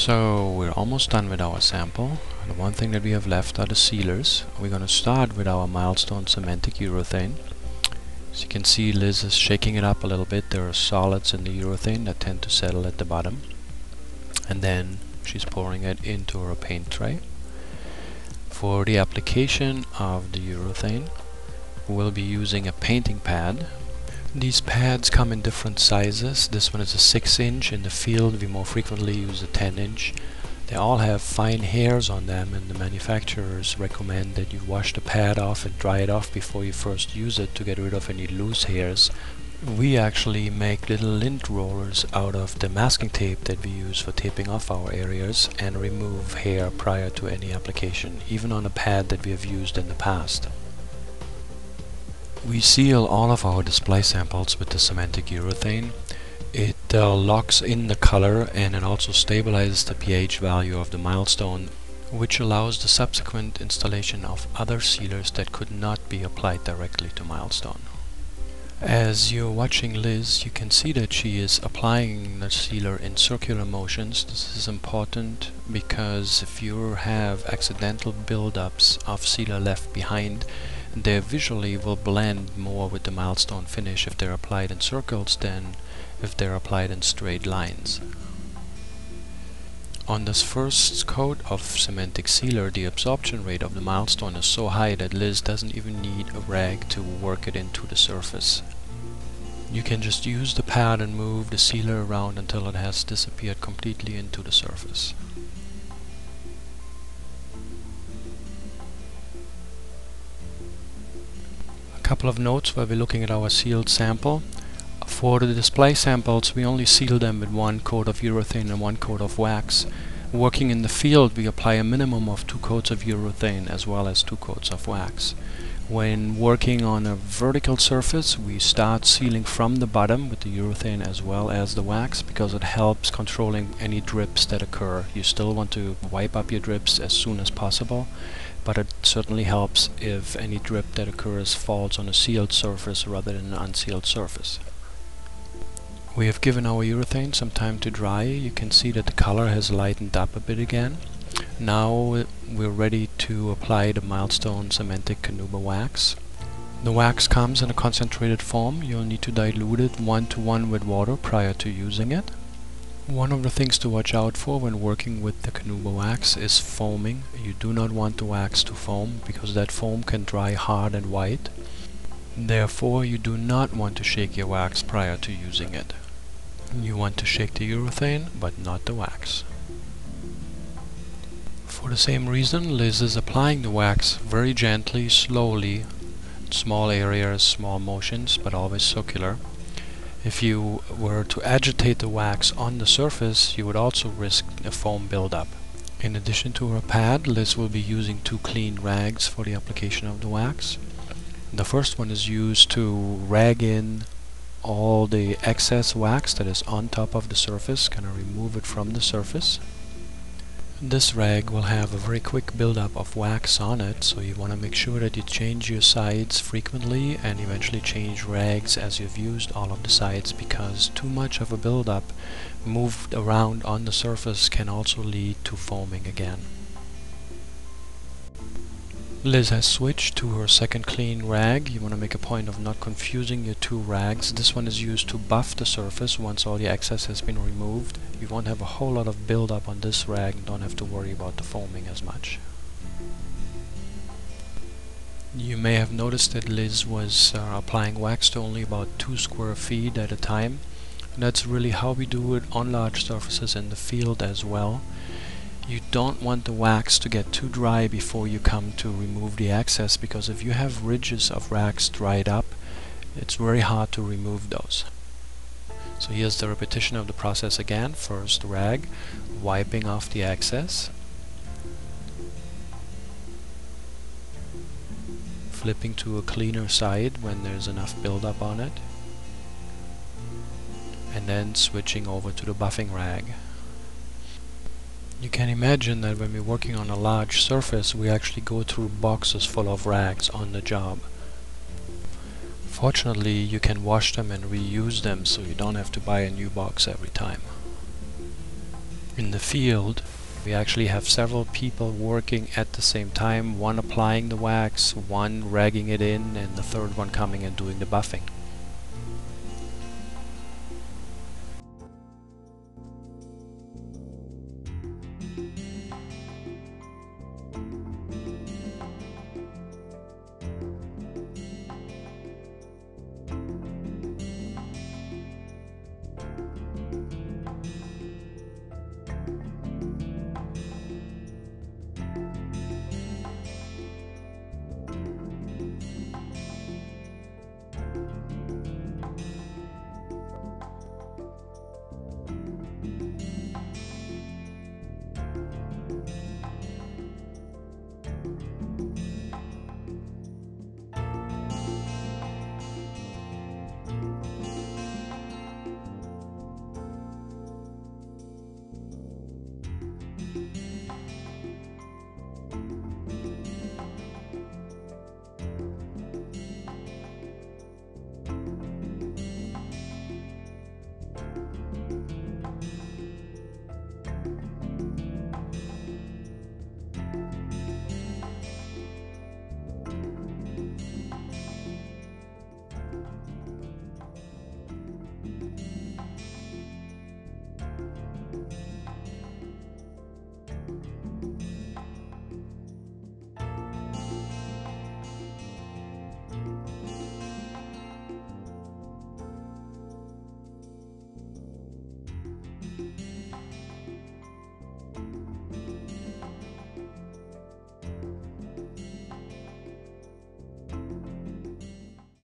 So we're almost done with our sample. The one thing that we have left are the sealers. We're going to start with our Milestone Cementic Urethane. As you can see, Liz is shaking it up a little bit. There are solids in the urethane that tend to settle at the bottom. And then she's pouring it into her paint tray. For the application of the urethane, we'll be using a painting pad. These pads come in different sizes. This one is a 6-inch. In the field we more frequently use a 10-inch. They all have fine hairs on them, and the manufacturers recommend that you wash the pad off and dry it off before you first use it to get rid of any loose hairs. We actually make little lint rollers out of the masking tape that we use for taping off our areas and remove hair prior to any application, even on a pad that we have used in the past. We seal all of our display samples with the cementic urethane. It locks in the color, and it also stabilizes the pH value of the Milestone, which allows the subsequent installation of other sealers that could not be applied directly to Milestone. As you're watching Liz, you can see that she is applying the sealer in circular motions. This is important because if you have accidental buildups of sealer left behind, they visually will blend more with the Milestone finish if they're applied in circles than if they're applied in straight lines. On this first coat of cementic sealer, the absorption rate of the Milestone is so high that Liz doesn't even need a rag to work it into the surface. You can just use the pad and move the sealer around until it has disappeared completely into the surface. A couple of notes while we're looking at our sealed sample. For the display samples, we only seal them with one coat of urethane and one coat of wax. Working in the field, we apply a minimum of 2 coats of urethane as well as 2 coats of wax. When working on a vertical surface, we start sealing from the bottom with the urethane as well as the wax, because it helps controlling any drips that occur. You still want to wipe up your drips as soon as possible, but it certainly helps if any drip that occurs falls on a sealed surface rather than an unsealed surface. We have given our urethane some time to dry. You can see that the color has lightened up a bit again. Now we're ready to apply the Milestone Cementic Canuba wax. The wax comes in a concentrated form. You'll need to dilute it 1:1 with water prior to using it. One of the things to watch out for when working with the Canuba wax is foaming. You do not want the wax to foam, because that foam can dry hard and white. Therefore, you do not want to shake your wax prior to using it. You want to shake the urethane, but not the wax. For the same reason, Liz is applying the wax very gently, slowly, small areas, small motions, but always circular. If you were to agitate the wax on the surface, you would also risk a foam buildup. In addition to her pad, Liz will be using 2 clean rags for the application of the wax. The first one is used to rag in all the excess wax that is on top of the surface, kind of remove it from the surface. This rag will have a very quick buildup of wax on it, so you want to make sure that you change your sides frequently and eventually change rags as you've used all of the sides, because too much of a buildup moved around on the surface can also lead to foaming again. Liz has switched to her second clean rag. You want to make a point of not confusing your 2 rags. This one is used to buff the surface once all the excess has been removed. You won't have a whole lot of buildup on this rag and don't have to worry about the foaming as much. You may have noticed that Liz was applying wax to only about 2 square feet at a time. And that's really how we do it on large surfaces in the field as well. You don't want the wax to get too dry before you come to remove the excess, because if you have ridges of wax dried up, it's very hard to remove those. So here's the repetition of the process again. First rag, wiping off the excess, flipping to a cleaner side when there's enough buildup on it, and then switching over to the buffing rag. You can imagine that when we're working on a large surface, we actually go through boxes full of rags on the job. Fortunately, you can wash them and reuse them, so you don't have to buy a new box every time. In the field, we actually have several people working at the same time, one applying the wax, one ragging it in, and the third one coming and doing the buffing.